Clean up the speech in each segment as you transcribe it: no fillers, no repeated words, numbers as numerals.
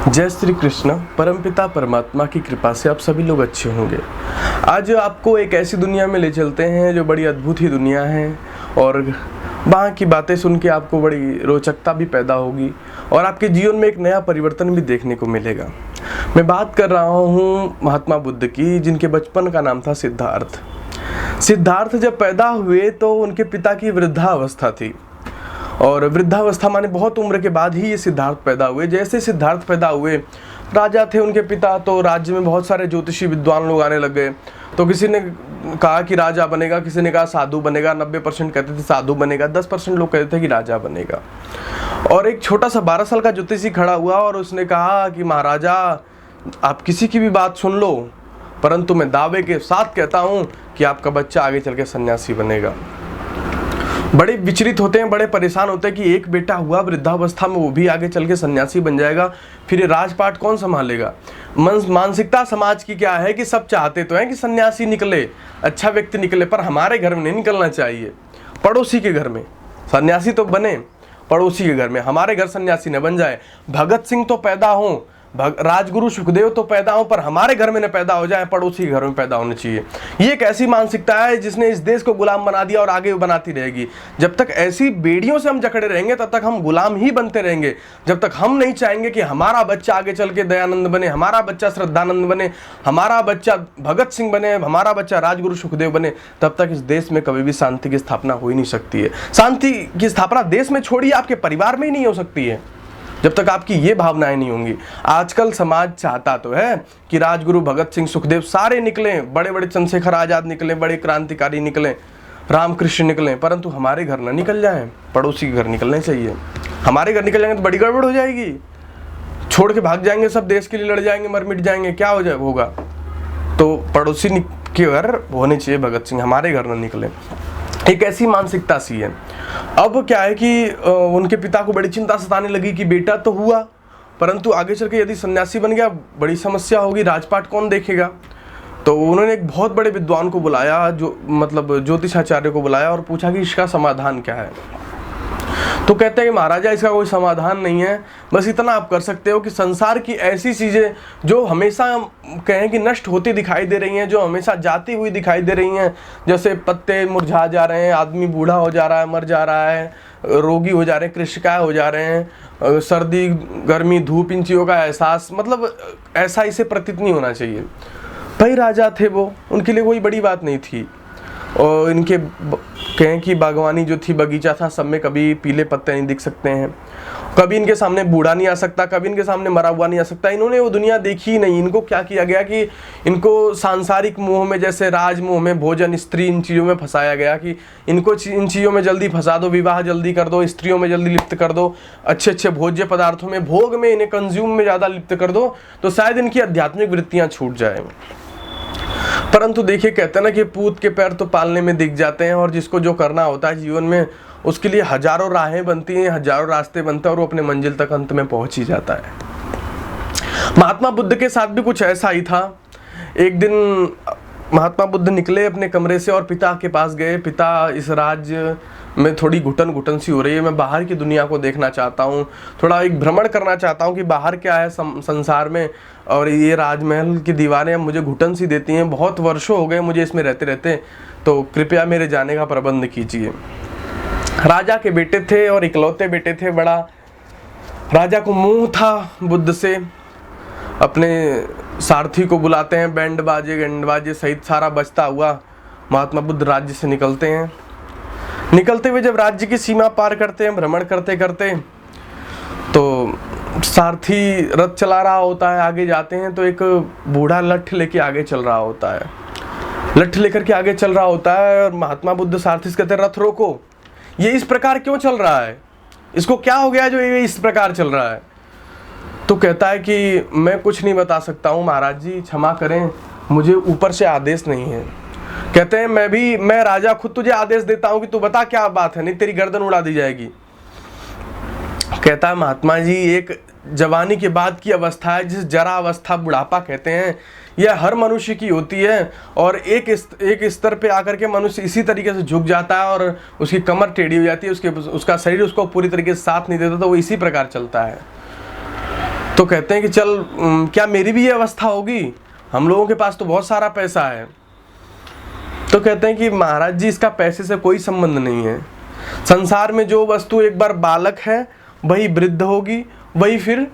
जय श्री कृष्ण। परमपिता परमात्मा की कृपा से आप सभी लोग अच्छे होंगे। आज आपको एक ऐसी दुनिया में ले चलते हैं जो बड़ी अद्भुत ही दुनिया है और वहाँ की बातें सुन के आपको बड़ी रोचकता भी पैदा होगी और आपके जीवन में एक नया परिवर्तन भी देखने को मिलेगा। मैं बात कर रहा हूँ महात्मा बुद्ध की, जिनके बचपन का नाम था सिद्धार्थ। सिद्धार्थ जब पैदा हुए तो उनके पिता की वृद्धावस्था थी और वृद्धावस्था माने बहुत उम्र के बाद ही ये सिद्धार्थ पैदा हुए। जैसे सिद्धार्थ पैदा हुए, राजा थे उनके पिता, तो राज्य में बहुत सारे ज्योतिषी विद्वान लोग आने लग गए। तो किसी ने कहा कि राजा बनेगा, किसी ने कहा साधु बनेगा। 90% कहते थे साधु बनेगा, 10% लोग कहते थे कि राजा बनेगा। और एक छोटा सा 12 साल का ज्योतिषी खड़ा हुआ और उसने कहा कि महाराजा, आप किसी की भी बात सुन लो, परंतु मैं दावे के साथ कहता हूँ कि आपका बच्चा आगे चल के सन्यासी बनेगा। बड़े विचलित होते हैं, बड़े परेशान होते हैं कि एक बेटा हुआ वृद्धावस्था में, वो भी आगे चल के सन्यासी बन जाएगा, फिर ये राजपाट कौन संभालेगा। मानसिकता समाज की क्या है कि सब चाहते तो हैं कि सन्यासी निकले, अच्छा व्यक्ति निकले, पर हमारे घर में नहीं निकलना चाहिए, पड़ोसी के घर में सन्यासी तो बने, पड़ोसी के घर में, हमारे घर सन्यासी न बन जाए। भगत सिंह तो पैदा हों, राजगुरु सुखदेव तो पैदा हो, पर हमारे घर में न पैदा हो जाए, पड़ोसी के घर में पैदा होनी चाहिए। ये एक ऐसी मानसिकता है जिसने इस देश को गुलाम बना दिया और आगे बनाती रहेगी। जब तक ऐसी बेड़ियों से हम जकड़े रहेंगे तब तक हम गुलाम ही बनते रहेंगे। जब तक हम नहीं चाहेंगे कि हमारा बच्चा आगे चल के दयानंद बने, हमारा बच्चा श्रद्धानंद बने, हमारा बच्चा भगत सिंह बने, हमारा बच्चा राजगुरु सुखदेव बने, तब तक इस देश में कभी भी शांति की स्थापना हो ही नहीं सकती है। शांति की स्थापना देश में छोड़िए, आपके परिवार में ही नहीं हो सकती है जब तक आपकी ये भावनाएं नहीं होंगी। आजकल समाज चाहता तो है कि राजगुरु भगत सिंह सुखदेव सारे निकले, बड़े बड़े चंद्रशेखर आजाद निकले, बड़े क्रांतिकारी निकले, रामकृष्ण निकले, परंतु हमारे घर ना निकल जाएं, पड़ोसी के घर निकलने चाहिए। हमारे घर निकल जाएंगे तो बड़ी गड़बड़ हो जाएगी, छोड़ के भाग जाएंगे, सब देश के लिए लड़ जाएंगे, मर मिट जाएंगे, क्या हो जाए होगा। तो पड़ोसी के घर होने चाहिए भगत सिंह, हमारे घर ना निकले। एक ऐसी मानसिकता सी है। अब क्या है कि उनके पिता को बड़ी चिंता सताने लगी कि बेटा तो हुआ, परंतु आगे चल के यदि सन्यासी बन गया बड़ी समस्या होगी, राजपाट कौन देखेगा। तो उन्होंने एक बहुत बड़े विद्वान को बुलाया, जो मतलब ज्योतिषाचार्य को बुलाया, और पूछा कि इसका समाधान क्या है। तो कहते हैं कि महाराजा, इसका कोई समाधान नहीं है, बस इतना आप कर सकते हो कि संसार की ऐसी चीज़ें जो हमेशा कहें कि नष्ट होती दिखाई दे रही हैं, जो हमेशा जाती हुई दिखाई दे रही हैं, जैसे पत्ते मुरझा जा रहे हैं, आदमी बूढ़ा हो जा रहा है, मर जा रहा है, रोगी हो जा रहे हैं, कृषिकाय हो जा रहे हैं, सर्दी गर्मी धूप इन चीज़ों का एहसास, मतलब ऐसा इसे प्रतीत नहीं होना चाहिए। भाई राजा थे वो, उनके लिए कोई बड़ी बात नहीं थी। और इनके कहें कि बागवानी जो थी, बगीचा था, सब में कभी पीले पत्ते नहीं दिख सकते हैं, कभी इनके सामने बूढ़ा नहीं आ सकता, कभी इनके सामने मरा हुआ नहीं आ सकता। इन्होंने वो दुनिया देखी ही नहीं। इनको क्या किया गया कि इनको सांसारिक मोह में, जैसे राज मोह में, भोजन, स्त्री, इन चीज़ों में फंसाया गया कि इनको इन चीज़ों में जल्दी फंसा दो, विवाह जल्दी कर दो, स्त्रियों में जल्दी लिप्त कर दो, अच्छे अच्छे भोज्य पदार्थों में, भोग में, इन्हें कंज्यूम में ज़्यादा लिप्त कर दो, तो शायद इनकी आध्यात्मिक वृत्तियाँ छूट जाए। परंतु देखिए, कहते हैं ना कि पूत के पैर तो पालने में दिख जाते हैं, और जिसको जो करना होता है जीवन में, उसके लिए हजारों राहें बनती हैं, हजारों रास्ते बनते हैं, और वो अपने मंजिल तक अंत में पहुंच ही जाता है। महात्मा बुद्ध के साथ भी कुछ ऐसा ही था। एक दिन महात्मा बुद्ध निकले अपने कमरे से और पिता के पास गए। पिता, इस राज्य में थोड़ी घुटन घुटन सी हो रही है, मैं बाहर की दुनिया को देखना चाहता हूँ, थोड़ा एक भ्रमण करना चाहता हूँ कि बाहर क्या है संसार में, और ये राजमहल की दीवारें मुझे घुटन सी देती हैं, बहुत वर्षों हो गए मुझे इसमें रहते रहते, तो कृपया मेरे जाने का प्रबंध कीजिए। राजा के बेटे थे और इकलौते बेटे थे। बड़ा राजा को मोह था बुद्ध से। अपने सारथी को बुलाते हैं, बैंड बाजे गंड बाजे सहित सारा बजता हुआ महात्मा बुद्ध राज्य से निकलते हैं। निकलते हुए जब राज्य की सीमा पार करते हैं, भ्रमण करते करते, तो सारथी रथ चला रहा होता है, आगे जाते हैं तो एक बूढ़ा लठ लेके आगे चल रहा होता है, लठ लेकर के आगे चल रहा होता है, और महात्मा बुद्ध सारथी से कहते हैं, रथ रोको, ये इस प्रकार क्यों चल रहा है, इसको क्या हो गया जो ये इस प्रकार चल रहा है। तो कहता है कि मैं कुछ नहीं बता सकता हूँ महाराज जी, क्षमा करें, मुझे ऊपर से आदेश नहीं है। कहते हैं मैं राजा खुद तुझे आदेश देता हूँ कि तू बता क्या बात है, नहीं तेरी गर्दन उड़ा दी जाएगी। कहता है महात्मा जी, एक जवानी के बाद की अवस्था है, जिस जरा अवस्था बुढ़ापा कहते हैं, यह हर मनुष्य की होती है, और एक स्तर पे आकर के मनुष्य इसी तरीके से झुक जाता है और उसकी कमर टेढ़ी हो जाती है, उसका शरीर उसको पूरी तरीके से साथ नहीं देता, तो वो इसी प्रकार चलता है। तो कहते हैं कि चल क्या मेरी भी ये अवस्था होगी, हम लोगों के पास तो बहुत सारा पैसा है। तो कहते हैं कि महाराज जी इसका पैसे से कोई संबंध नहीं है। संसार में जो वस्तु एक बार बालक है वही वृद्ध होगी, वही फिर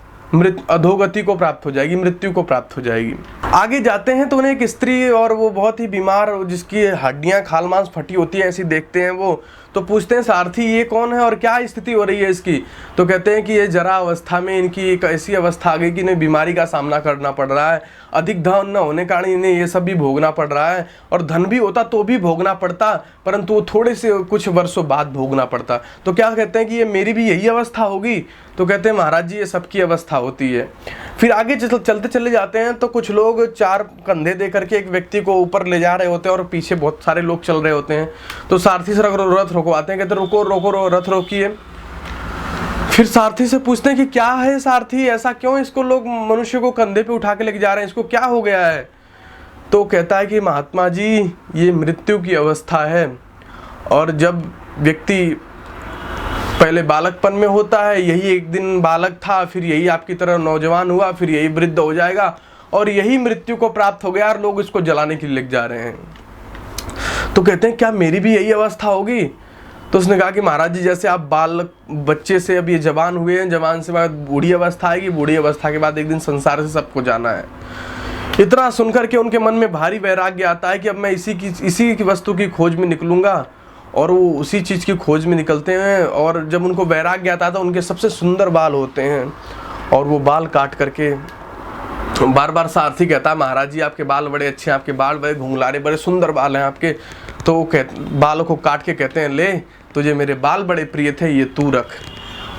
अधोगति को प्राप्त हो जाएगी, मृत्यु को प्राप्त हो जाएगी। आगे जाते हैं तो उन्हें एक स्त्री, और वो बहुत ही बीमार, जिसकी हड्डियां खाल मांस फटी होती है ऐसी देखते हैं वो। तो पूछते हैं सारथी ये कौन है और क्या स्थिति हो रही है इसकी। तो कहते हैं कि ये जरा अवस्था में इनकी एक ऐसी अवस्था आ गई कि इन्हें बीमारी का सामना करना पड़ रहा है। अधिक धन न होने कारण इन्हें ये सब भी भोगना पड़ रहा है, और धन भी होता तो भी भोगना पड़ता, परंतु वो थोड़े से कुछ वर्षों बाद भोगना पड़ता। तो क्या कहते हैं कि ये मेरी भी यही अवस्था होगी। तो कहते हैं महाराज जी ये सबकी अवस्था होती है। फिर आगे चलते चले जाते हैं तो कुछ लोग 4 कंधे दे करके एक व्यक्ति को ऊपर ले जा रहे होते हैं और पीछे बहुत सारे लोग चल रहे होते हैं। तो सारथी से रथ रुकवाते हैं, कहते हैं रुको रुको रथ रोकिए। फिर सारथी से पूछते हैं कि क्या है सारथी, ऐसा क्यों इसको लोग मनुष्य को कंधे पे उठा के लेके जा रहे हैं, इसको क्या हो गया है। तो कहता है कि महात्मा जी ये मृत्यु की अवस्था है, और जब व्यक्ति पहले बालकपन में होता है, यही एक दिन बालक था, फिर यही आपकी तरह नौजवान हुआ, फिर यही वृद्ध हो जाएगा, और यही मृत्यु को प्राप्त हो गया और लोग इसको जलाने के लिए लेके जा रहे हैं। तो कहते हैं क्या मेरी भी यही अवस्था होगी। तो उसने कहा कि महाराज जी जैसे आप बच्चे से अब ये जवान हुए हैं, जवान से बाद बूढ़ी अवस्था आएगी, बूढ़ी अवस्था के बाद एक दिन संसार से सबको जाना है। इतना सुनकर के उनके मन में भारी वैराग्य आता है कि अब मैं इसी की वस्तु की खोज में निकलूंगा, और वो उसी चीज़ की खोज में निकलते हैं। और जब उनको वैराग्य आता है तो उनके सबसे सुंदर बाल होते हैं, और वो बाल काट करके बार बार सारथी कहता है महाराज जी आपके बाल बड़े अच्छे हैं, आपके बाल बड़े घुंघलारे, बड़े सुंदर बाल हैं आपके। तो वो बालों को काट के कहते हैं ले तुझे मेरे बाल बड़े प्रिय थे, ये तू रख।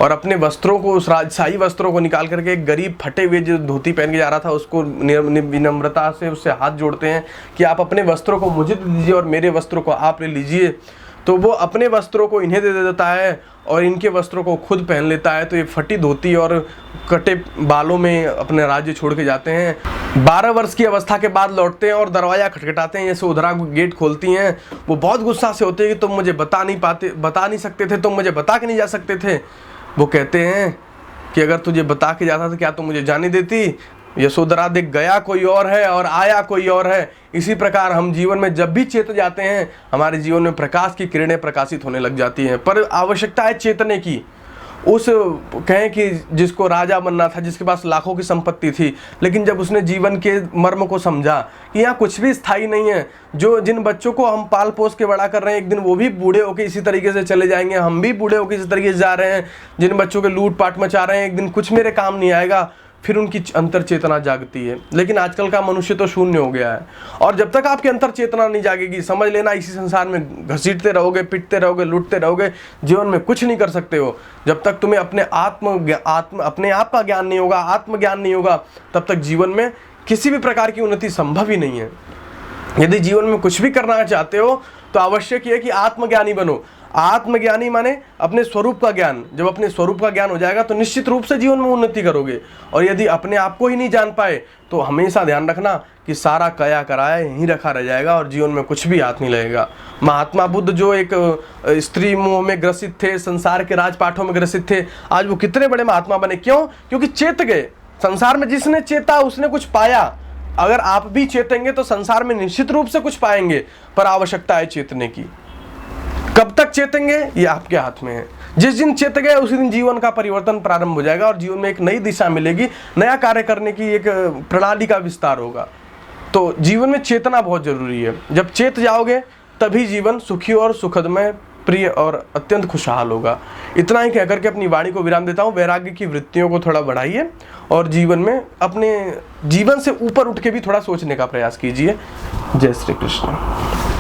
और अपने वस्त्रों को, उस राजशाही वस्त्रों को निकाल करके एक गरीब फटे हुए जो धोती पहन के जा रहा था उसको विनम्रता से उससे हाथ जोड़ते हैं कि आप अपने वस्त्रों को मुझे दे दीजिए और मेरे वस्त्रों को आप ले लीजिए। तो वो अपने वस्त्रों को इन्हें दे देता है और इनके वस्त्रों को खुद पहन लेता है। तो ये फटी धोती और कटे बालों में अपने राज्य छोड़ के जाते हैं। 12 वर्ष की अवस्था के बाद लौटते हैं और दरवाजा खटखटाते हैं। जैसे उधरा गेट खोलती हैं, वो बहुत गुस्सा से होते हैं कि तुम मुझे बता नहीं सकते थे, तुम मुझे बता के नहीं जा सकते थे। वो कहते हैं कि अगर तुझे बता के जाता तो क्या तुम मुझे जाने देती। यशोधरा देख गया कोई और है और आया कोई और है। इसी प्रकार हम जीवन में जब भी चेत जाते हैं हमारे जीवन में प्रकाश की किरणें प्रकाशित होने लग जाती हैं। पर आवश्यकता है चेतने की। उस कहें कि जिसको राजा बनना था, जिसके पास लाखों की संपत्ति थी, लेकिन जब उसने जीवन के मर्म को समझा कि यहाँ कुछ भी स्थायी नहीं है, जिन बच्चों को हम पाल पोस के बड़ा कर रहे हैं एक दिन वो भी बूढ़े होकर इसी तरीके से चले जाएंगे, हम भी बूढ़े होकर इसी तरीके से जा रहे हैं। जिन बच्चों के लूट पाट मचा रहे हैं एक दिन कुछ मेरे काम नहीं आएगा, फिर उनकी अंतर चेतना जागती है। लेकिन आजकल का मनुष्य तो शून्य हो गया है। और जब तक आपकी अंतर चेतना नहीं जागेगी, समझ लेना इसी संसार में घसीटते रहोगे, पिटते रहोगे, लूटते रहोगे, जीवन में कुछ नहीं कर सकते हो। जब तक तुम्हें अपने आप का ज्ञान नहीं होगा, आत्मज्ञान नहीं होगा, तब तक जीवन में किसी भी प्रकार की उन्नति संभव ही नहीं है। यदि जीवन में कुछ भी करना चाहते हो तो आवश्यक है कि आत्मज्ञानी बनो। आत्मज्ञानी माने अपने स्वरूप का ज्ञान। जब अपने स्वरूप का ज्ञान हो जाएगा तो निश्चित रूप से जीवन में उन्नति करोगे। और यदि अपने आप को ही नहीं जान पाए तो हमेशा ध्यान रखना कि सारा कया कराया यहीं रखा रह जाएगा और जीवन में कुछ भी हाथ नहीं लगेगा। महात्मा बुद्ध जो एक स्त्री मोह में ग्रसित थे, संसार के राजपाठों में ग्रसित थे, आज वो कितने बड़े महात्मा बने। क्यों? क्योंकि चेत गए। संसार में जिसने चेता उसने कुछ पाया। अगर आप भी चेतेंगे तो संसार में निश्चित रूप से कुछ पाएंगे, पर आवश्यकता है चेतने की। कब तक चेतेंगे ये आपके हाथ में है। जिस दिन चेत गए उसी दिन जीवन का परिवर्तन प्रारंभ हो जाएगा और जीवन में एक नई दिशा मिलेगी, नया कार्य करने की एक प्रणाली का विस्तार होगा। तो जीवन में चेतना बहुत जरूरी है। जब चेत जाओगे तभी जीवन सुखी और सुखदमय, प्रिय और अत्यंत खुशहाल होगा। इतना ही कहकर के अपनी वाणी को विराम देता हूँ। वैराग्य की वृत्तियों को थोड़ा बढ़ाइए और जीवन में अपने जीवन से ऊपर उठ के भी थोड़ा सोचने का प्रयास कीजिए। जय श्री कृष्ण।